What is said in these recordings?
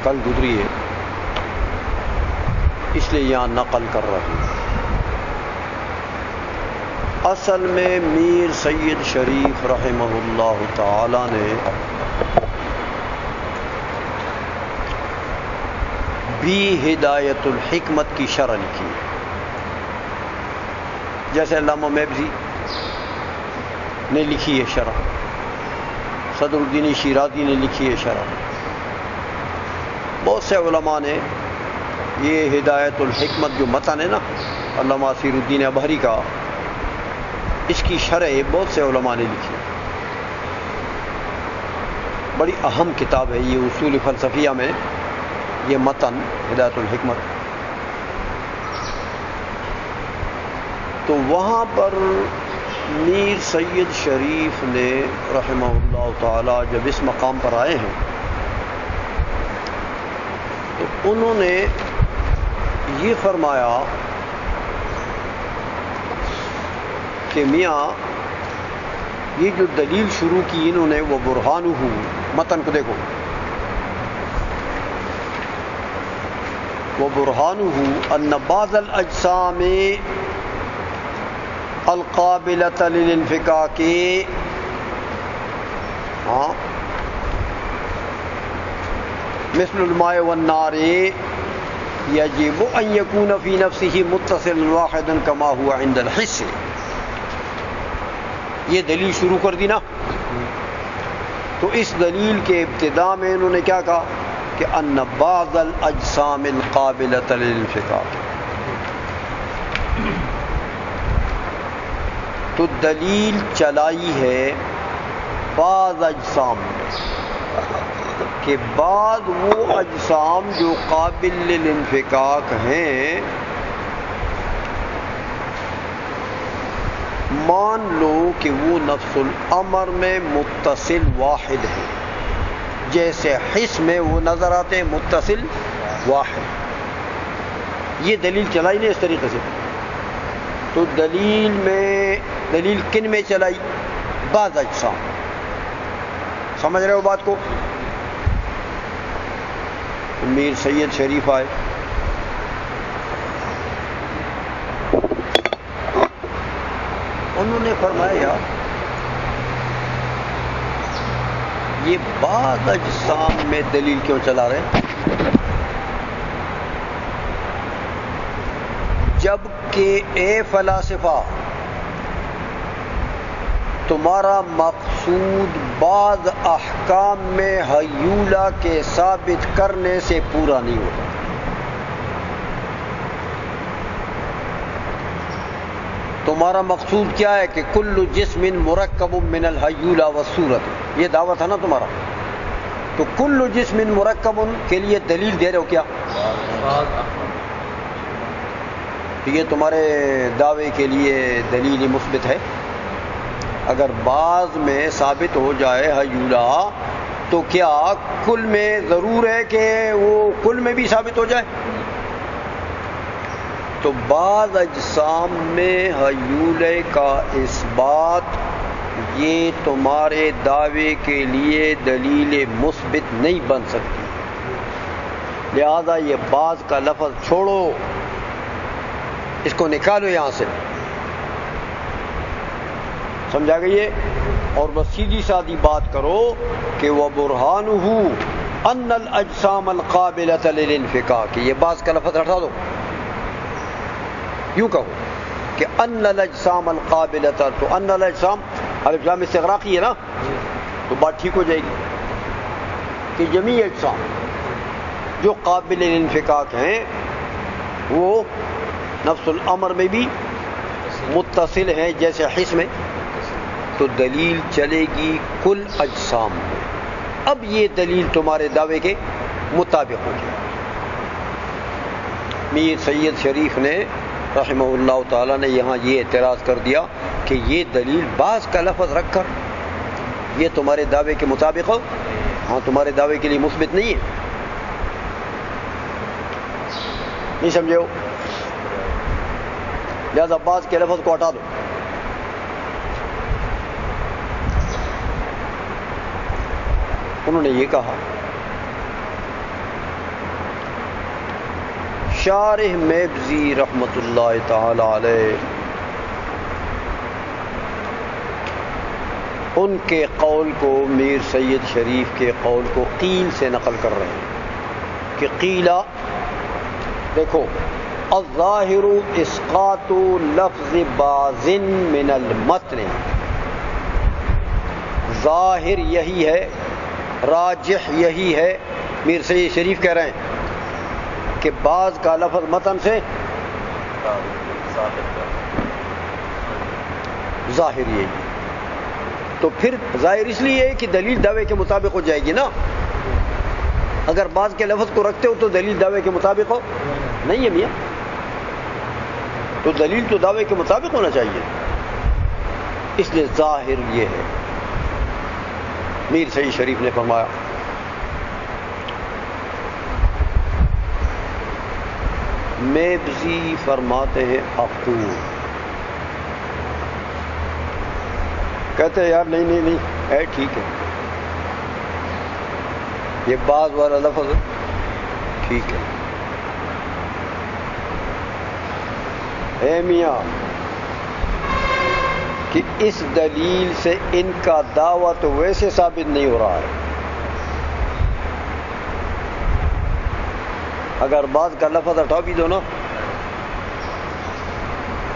کل گزری ہے، اس لیے یہاں نقل کر رہا ہوں۔ اصل میں میر سید شریف رحمہ اللہ تعالی نے بھی ہدایت الحکمت کی شرح لکھی ہے، جیسے علامہ میبزی نے لکھی ہے شرح، صدر الدین شیرازی نے لکھی ہے شرح، بہت سے علماء نے یہ ہدایت الحکمت جو متن ہے نا علامہ اسیر الدین ابہری کا، اس کی شرح بہت سے علماء نے لکھی، بڑی اہم کتاب ہے یہ اصول فلسفیہ میں، یہ متن ہدایت الحکمت۔ تو وہاں پر میر سید شریف نے رحمہ اللہ تعالی جب اس مقام پر آئے ہیں تو انہوں نے یہ فرمایا کہ میاں یہ جو دلیل شروع کی انہوں نے وہ برہانہ، متن کو دیکھو، وہ برہانہ ان بعض الاجسام القابلۃ للانفکاک، مثل الماء والنار یجب ان یکون فی نفسہ متصلا واحدا کما هو عند الحس۔ یہ دلیل شروع کر دی نا، تو اس دلیل کے ابتداء میں انہوں نے کیا کہا کہ ان بعض الاجسام القابلۃ للانفکاک، تو دلیل چلائی ہے بعض اجسام میں کہ بعض وہ اجسام جو قابل للانفکاک ہیں، مان لو کہ وہ نفس الامر میں متصل واحد ہے، جیسے حس میں وہ نظر آتے ہیں متصل واحد، یہ دلیل چلائی نہیں اس طریقے سے۔ تو دلیل کن میں چلائی؟ بعض اجسام، سمجھ رہے ہو بات کو؟ میر سید شریف آئے، انہوں نے فرمایا یہ بعض اجسام میں دلیل کیوں چلا رہے ہیں، جبکہ اے فلاسفہ تمہارا مقصود بعض احکام میں ہیولہ کے ثابت کرنے سے پورا نہیں ہوتا۔ تمہارا مقصود کیا ہے کہ کل جسم مرکب من الہیولہ والصورت، یہ دعوت ہے نا تمہارا، تو کل جسم مرکب کے لیے دلیل دے رہے ہو کیا؟ یہ تمہارے دعوے کے لیے دلیل مثبت ہے۔ اگر بعض میں ثابت ہو جائے ہیولہ تو کیا کل میں ضرور ہے کہ وہ کل میں بھی ثابت ہو جائے؟ تو بعض اجسام میں ہیولے کا اثبات یہ تمہارے دعوے کے لیے دلیل مثبت نہیں بن سکتی، لہذا یہ بعض کا لفظ چھوڑو، اس کو نکالو یہاں سے، سمجھا گئی ہے؟ اور بس سیدھی سادی بات کرو کہ وَبُرْهَانُهُ أَنَّ الْأَجْسَامَ الْقَابِلَةَ لِلْانْفِكَاكِ، یہ بعض کا لفظ ہٹا دو، یوں کہو کہ ان الاجسام القابلۃ، تو ان الاجسام الف لام استغراقی ہے نا، تو بات ٹھیک ہو جائے گی کہ جمیع اجسام جو قابل انفکاک ہیں وہ نفس الامر میں بھی متصل ہیں جیسے حس میں، تو دلیل چلے گی کل اجسام میں۔ اب یہ دلیل تمہارے دعوے کے مطابق ہو جائے۔ میر سید شریف نے رحمہ اللہ تعالیٰ نے یہاں یہ اعتراض کر دیا کہ یہ دلیل بعض کا لفظ رکھ کر یہ تمہارے دعوے کے مطابق ہو، ہاں تمہارے دعوے کے لیے مثبت نہیں ہے، نہیں سمجھے ہو؟ لہذا بعض کے لفظ کو ہٹا دو۔ انہوں نے یہ کہا شارح میبزی رحمۃ اللہ تعالی علیہ ان کے قول کو، میر سید شریف کے قول کو قیل سے نقل کر رہے ہیں کہ قیلا، دیکھو، الظاہر اسقاط لفظ باز من المتن، ظاہر یہی ہے، راجح یہی ہے، میر سید شریف کہہ رہے ہیں کہ بعض کا لفظ متن سے ظاہر یہی، تو پھر ظاہر اس لیے ہے کہ دلیل دعوے کے مطابق ہو جائے گی نا. اگر بعض کے لفظ کو رکھتے ہو تو دلیل دعوے کے مطابق ہو نہیں ہے میاں، تو دلیل تو دعوے کے مطابق ہونا چاہیے، اس لیے ظاہر یہ ہے. میر سید شریف نے فرمایا میبزی فرماتے ہیں اقول، کہتے ہیں یار نہیں ہے، ٹھیک ہے، یہ بعض والا لفظ ٹھیک ہے، اے میاں کہ اس دلیل سے ان کا دعویٰ تو ویسے ثابت نہیں ہو رہا ہے، اگر بعض کا لفظ ہٹا بھی دو نا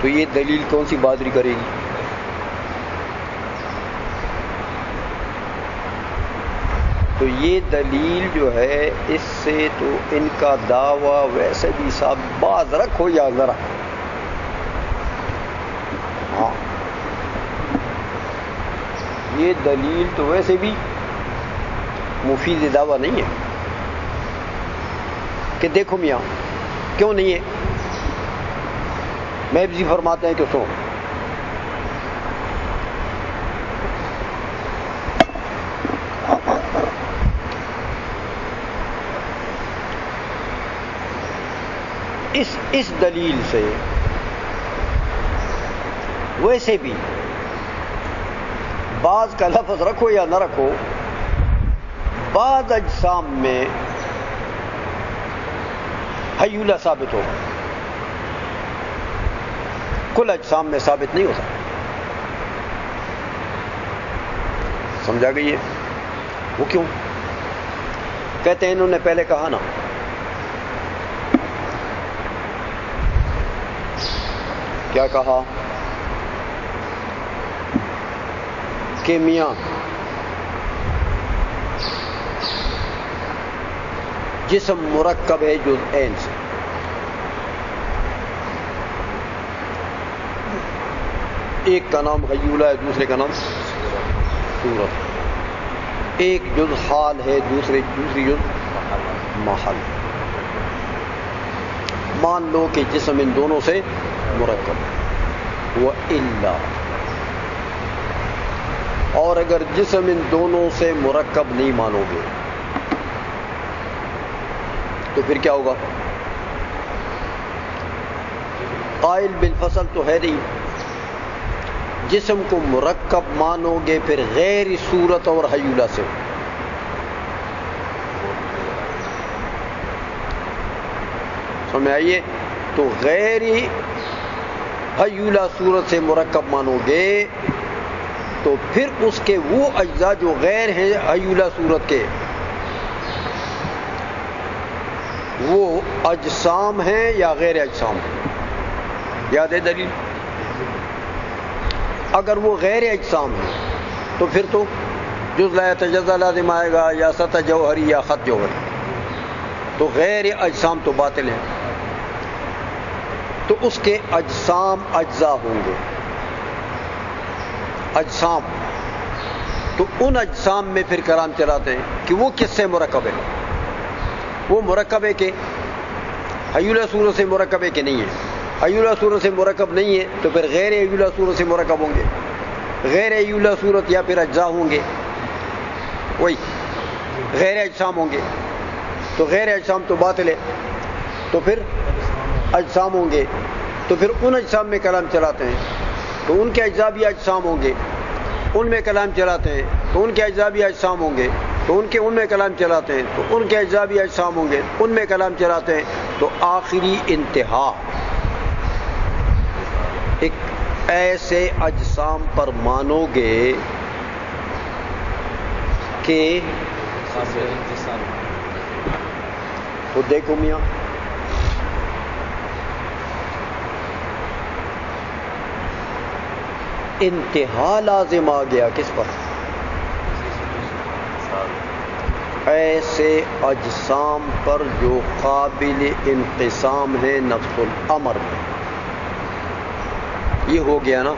تو یہ دلیل کون سی بہادری کرے گی؟ تو یہ دلیل جو ہے اس سے تو ان کا دعویٰ ویسے بھی ثابت، بعض رکھو یا ذرا، ہاں یہ دلیل تو ویسے بھی مفید دعویٰ نہیں ہے کہ دیکھو میاں کیوں نہیں ہے. میبزی فرماتے ہیں کہ سو اس دلیل سے ویسے بھی بعض کا لفظ رکھو یا نہ رکھو، بعض اجسام میں حیولہ ثابت ہوگا، کل اجسام میں ثابت نہیں ہوتا. سمجھا گئی ہے؟ وہ کیوں؟ کہتے ہیں انہوں نے پہلے کہا نا کیا کہا کہ میاں جسم مرکب ہے جزئین سے، ایک کا نام حیولہ ہے، دوسرے کا نام صورت، ایک جز حال ہے، دوسری جز محل. مان لو کہ جسم ان دونوں سے مرکب، وَإِلَّا، اور اگر جسم ان دونوں سے مرکب نہیں مانو گے تو پھر کیا ہوگا؟ قائل بالفصل تو ہے نہیں، جسم کو مرکب مانو گے پھر غیر صورت اور حیولہ سے، سمجھ آئیے؟ تو غیر حیولہ صورت سے مرکب مانو گے تو پھر اس کے وہ اجزاء جو غیر ہیں حیولہ صورت کے، وہ اجسام ہیں یا غیر اجسام ہیں؟ یاد ہے دلیل؟ اگر وہ غیر اجسام ہیں تو پھر تو جز لا یتجزا لازم آئے گا، یا سطح جوہری یا خط جوہری، تو غیر اجسام تو باطل ہیں، تو اس کے اجسام اجزاء ہوں گے، اجسام. تو ان اجسام میں پھر کلام چلاتے ہیں کہ وہ کس سے مرکب ہے، وہ مرکب ہے کہ حیولہ صورت سے مرکب ہے کہ نہیں ہے. حیولہ صورت سے مرکب نہیں ہے تو پھر غیر حیولہ صورت سے مرکب ہوں گے، غیر حیولہ صورت یا پھر اجزاء ہوں گے، وہی غیر اجسام ہوں گے، تو غیر اجسام تو باطل ہے، تو پھر اجسام ہوں گے، تو پھر ان اجسام میں کلام چلاتے ہیں تو ان کے اجزاء بھی اجسام ہوں گے، ان میں کلام چلاتے ہیں تو ان کے اجزاء بھی اجسام ہوں گے، تو ان میں کلام چلاتے ہیں تو ان کے اجزاء بھی اجسام ہوں گے، ان میں کلام چلاتے ہیں تو آخری انتہا ایک ایسے اجسام پر مانو گے کہ تو دیکھو میاں انتہا لازم آ گیا کس پر؟ ایسے اجسام پر جو قابل انقسام ہے نفس الامر میں. یہ ہو گیا نا.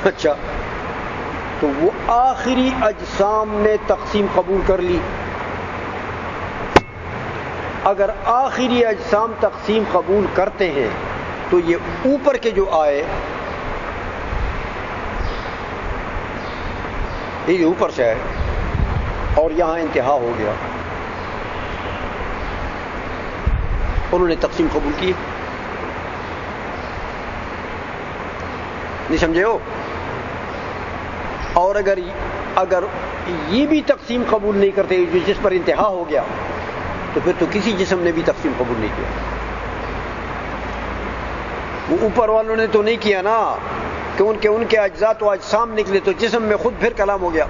اچھا تو وہ آخری اجسام نے تقسیم قبول کر لی. اگر آخری اجسام تقسیم قبول کرتے ہیں تو یہ اوپر کے جو آئے یہ اوپر سے ہے اور یہاں انتہا ہو گیا, انہوں نے تقسیم قبول کی. نہیں سمجھے ہو؟ اور اگر یہ بھی تقسیم قبول نہیں کرتے جس پر انتہا ہو گیا تو پھر تو کسی جسم نے بھی تقسیم قبول نہیں کیا. وہ اوپر والوں نے تو نہیں کیا نا کہ ان کے اجزاء تو اجسام نکلے تو جسم میں خود پھر کلام ہو گیا.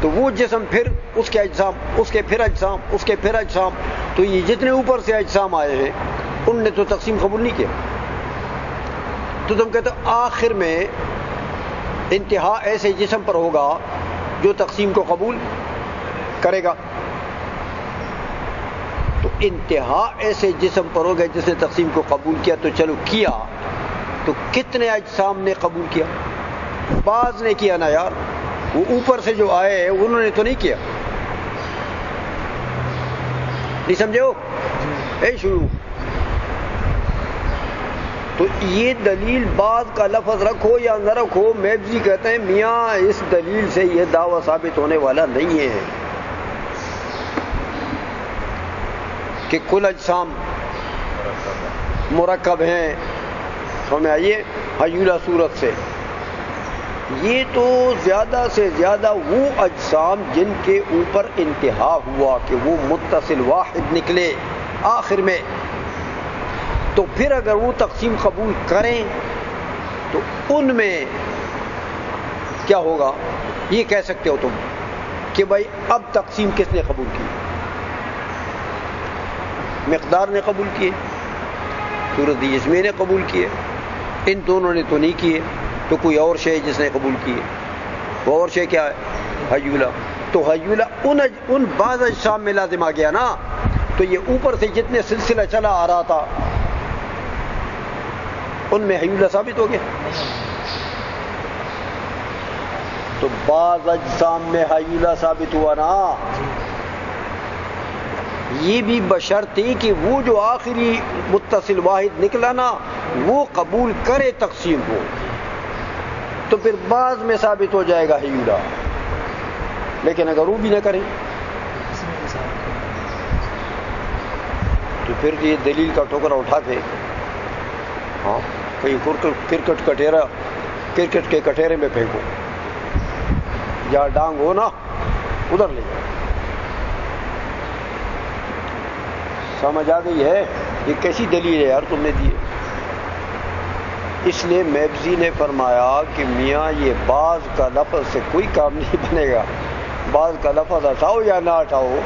تو وہ جسم پھر اس کے اجسام, اس کے پھر اجسام, اس کے پھر اجسام, تو یہ جتنے اوپر سے اجسام آئے ہیں ان نے تو تقسیم قبول نہیں کیا. تو تم کہتے ہو آخر میں انتہا ایسے جسم پر ہوگا جو تقسیم کو قبول کرے گا. تو انتہا ایسے جسم پر ہوگا جس نے تقسیم کو قبول کیا. تو چلو کیا تو کتنے اجسام نے قبول کیا؟ بعض نے کیا نا یار. وہ اوپر سے جو آئے ہیں انہوں نے تو نہیں کیا. نہیں سمجھے ہو؟ شروع تو یہ دلیل بعض کا لفظ رکھو یا نہ رکھو, میبزی کہتے ہیں میاں اس دلیل سے یہ دعویٰ ثابت ہونے والا نہیں ہے کہ کل اجسام مرکب ہیں. سمجھ آئیے حیولہ صورت سے. یہ تو زیادہ سے زیادہ وہ اجسام جن کے اوپر انتہا ہوا کہ وہ متصل واحد نکلے آخر میں, تو پھر اگر وہ تقسیم قبول کریں تو ان میں کیا ہوگا یہ کہہ سکتے ہو تم کہ بھائی اب تقسیم کس نے قبول کی؟ مقدار نے قبول کیے, صورت جسمی نے قبول کیے, ان دونوں نے تو نہیں کیے. تو کوئی اور شے جس نے قبول کیے, وہ اور شے کیا ہے؟ حیولہ. تو حیولہ ان بعض اجسام میں لازم آ گیا نا. تو یہ اوپر سے جتنے سلسلہ چلا آ رہا تھا ان میں حیولہ ثابت ہو گیا. تو بعض اجسام میں حیولہ ثابت ہوا نا. یہ بھی بشرطی کہ وہ جو آخری متصل واحد نکلا نا وہ قبول کرے تقسیم کو, تو پھر بعض میں ثابت ہو جائے گا حیولہ. لیکن اگر وہ بھی نہ کرے تو پھر یہ دلیل کا ٹوکرا اٹھا کے کہیں کرکٹ کے کٹہرے میں پھینکو, یا ڈانگ ہو نا ادھر لے جاؤ. سمجھ آ گئی ہے؟ یہ کیسی دلیل ہے یار تم نے دی. اس لیے میبزی نے فرمایا کہ میاں یہ بعض کا لفظ سے کوئی کام نہیں بنے گا. بعض کا لفظ ہٹاؤ یا نہ ہٹاؤ,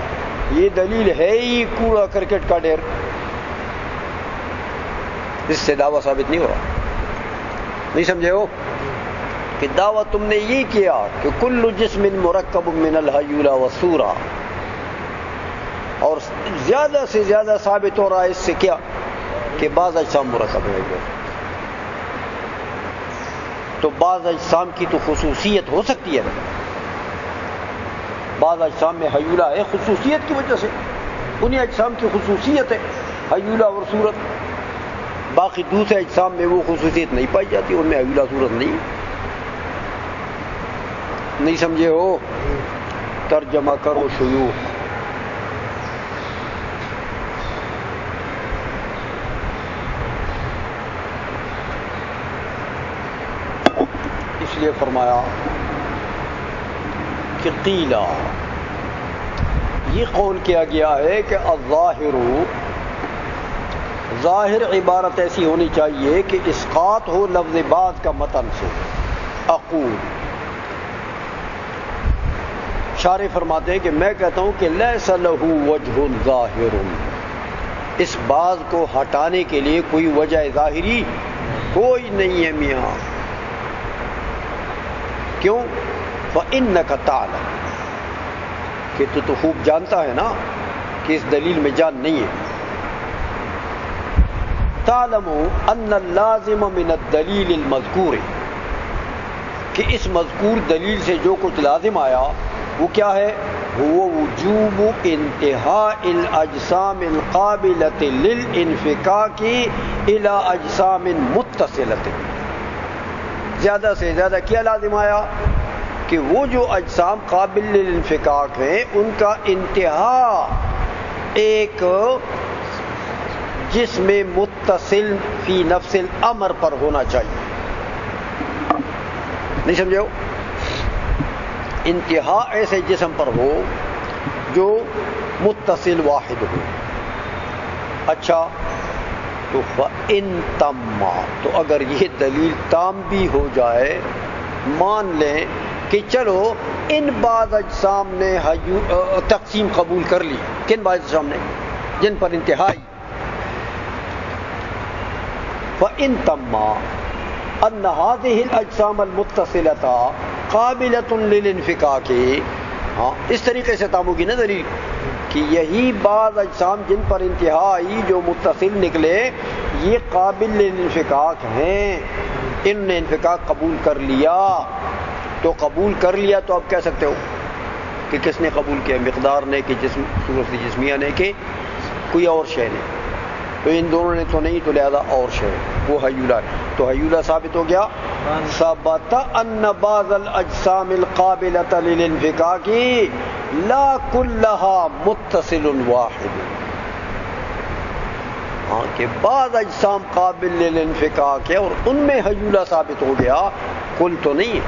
یہ دلیل ہے ہی کوڑا کرکٹ کا ڈھیر. اس سے دعویٰ ثابت نہیں ہو رہا. نہیں سمجھے ہو کہ دعویٰ تم نے یہ کیا کہ کل جسم مرکب من الحیولہ والصورہ, اور زیادہ سے زیادہ ثابت ہو رہا ہے اس سے کیا کہ بعض اجسام مرکب ہے. تو بعض اجسام کی تو خصوصیت ہو سکتی ہے نا. بعض اجسام میں حیولہ ہے خصوصیت کی وجہ سے, انہیں اجسام کی خصوصیت ہے حیولہ اور صورت. باقی دوسرے اجسام میں وہ خصوصیت نہیں پائی جاتی, ان میں حیولہ صورت نہیں. نہیں سمجھے ہو؟ ترجمہ کرو شیوخ. اس لیے فرمایا کہ قیلا, یہ قول کیا گیا ہے کہ الظاہر ظاہر عبارت ایسی ہونی چاہیے کہ اسقاط ہو لفظ بعد کا متن سے. اقول شارح فرماتے ہیں کہ میں کہتا ہوں کہ لیس لہ وجہ ظاہر، اس بعض کو ہٹانے کے لیے کوئی وجہ ظاہری کوئی نہیں ہے میاں. کیوں؟ فإنک تعلم، کہ تو خوب جانتا ہے نا کہ اس دلیل میں جان نہیں ہے. تعلم ان اللازم من الدلیل المذکور، کہ اس مذکور دلیل سے جو کچھ لازم آیا وہ کیا ہے؟ وہ وجوب انتہاء الاجسام القابلۃ للانفکاک الی اجسام متصلۃ. زیادہ سے زیادہ کیا لازم آیا؟ کہ وہ جو اجسام قابل للانفکاک ہیں ان کا انتہا ایک جسم متصل فی نفس الامر پر ہونا چاہیے. نہیں سمجھے ہو؟ انتہا ایسے جسم پر ہو جو متصل واحد ہو. اچھا تو فَإِن تَمَّ، تو اگر یہ دلیل تام بھی ہو جائے، مان لیں کہ چلو ان بعض اجسام نے تقسیم قبول کر لی. کن بعض اجسام نے؟ جن پر انتہائی. فَإِن تَمَّ أَنَّ هَذِهِ الْأَجْسَامَ الْمُتَّصِلَةَ قَابِلَةٌ لِلْانْفِكَاكِ، ہاں اس طریقے سے تام ہوگی نا دلیل کہ یہی بعض اجسام جن پر انتہائی جو متصل نکلے یہ قابل للانفکاک ہیں، ان نے انفکاک قبول کر لیا. تو قبول کر لیا تو آپ کہہ سکتے ہو کہ کس نے قبول کیا؟ مقدار نے کہ جسم صورت جسمیہ نے کہ کوئی اور شے نے؟ تو ان دونوں نے تو نہیں، تو لہذا اور شے وہ حیولہ ہے. تو حیولہ ثابت ہو گیا. ثبت ان بعض الاجسام القابلۃ للانفکاک لا کلھا متصل واحد، ہاں کہ بعض اجسام قابل للانفکاک ہے اور ان میں حیولہ ثابت ہو گیا، کل تو نہیں ہے،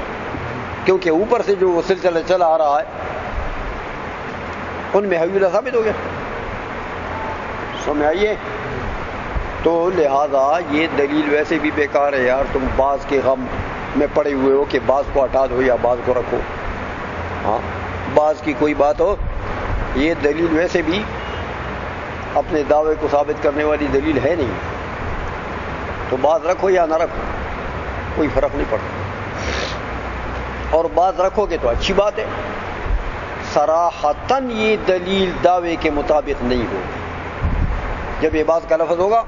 کیونکہ اوپر سے جو وہ سلسلہ چلا آ رہا ہے ان میں حیولہ ثابت ہو گیا. سمجھ آئیے؟ تو لہذا یہ دلیل ویسے بھی بیکار ہے یار. تم بعض کے غم میں پڑے ہوئے ہو کہ بعض کو ہٹا دو یا بعض کو رکھو. ہاں بعض کی کوئی بات ہو، یہ دلیل ویسے بھی اپنے دعوے کو ثابت کرنے والی دلیل ہے نہیں. تو بعض رکھو یا نہ رکھو کوئی فرق نہیں پڑتا، اور بعض رکھو گے تو اچھی بات ہے. صراحتاً یہ دلیل دعوے کے مطابق نہیں ہوگی. جب یہ بات کا لفظ ہوگا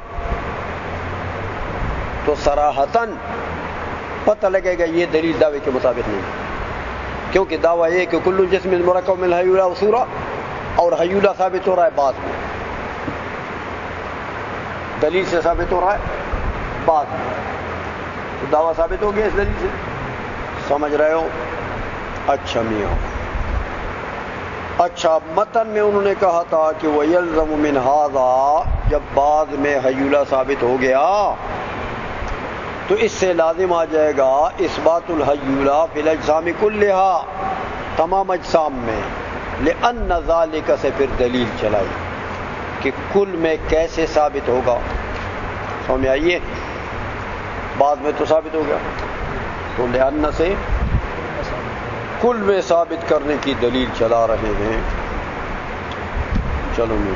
تو صراحتاً پتہ لگے گا یہ دلیل دعوے کے مطابق نہیں ہے، کیونکہ دعویٰ یہ کہ کل جسم مرکب من الحیولہ وصورہ، اور حیولہ ثابت ہو رہا ہے بعد میں، دلیل سے ثابت ہو رہا ہے بعد میں، تو دعویٰ ثابت ہو گیا اس دلیل سے. سمجھ رہے ہو؟ اچھا میاں. اچھا متن میں انہوں نے کہا تھا کہ وَيَلْزَمُ مِنْ هَذَا، جب بعد میں حیولہ ثابت ہو گیا تو اس سے لازم آ جائے گا اثبات الحیولہ فی الاجسام کلھا، تمام اجسام میں. لأن ذالک سے پھر دلیل چلائی کہ کل میں کیسے ثابت ہوگا. سمجھ آئیے؟ بعد میں تو ثابت ہو گیا، تو لأن سے کل میں ثابت کرنے کی دلیل چلا رہے ہیں. چلو میں